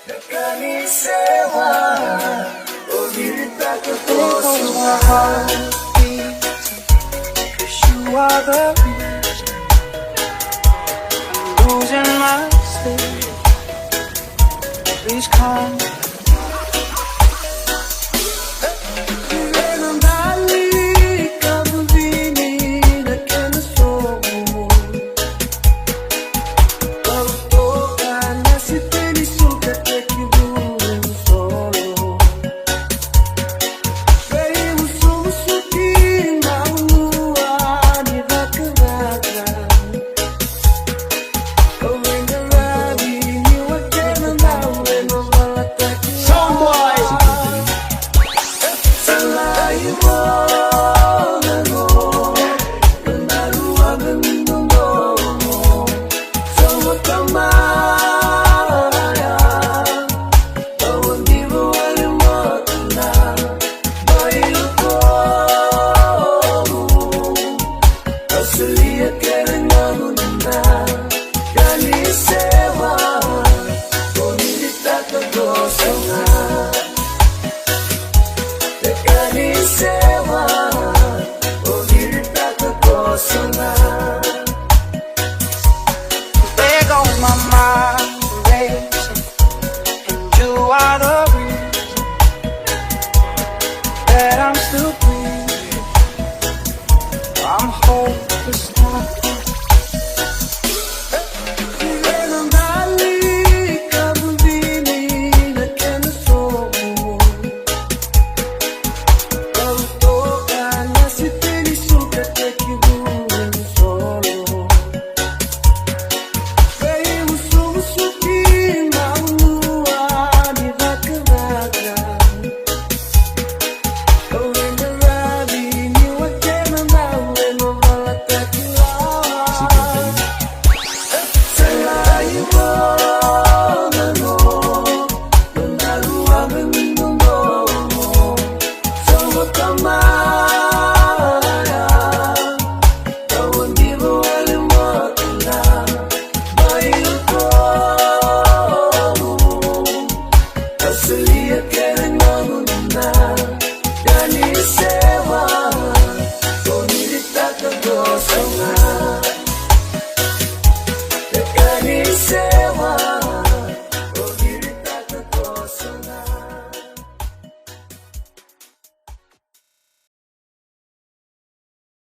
Kanisewa, uliritaka my heart beats, 'cause you are the reason I'm losing my sleep. Please come. There goes my mind racing, and you are the reason that I'm still breathing. I'm hopeless now. Kanisewa, unilitaka kosa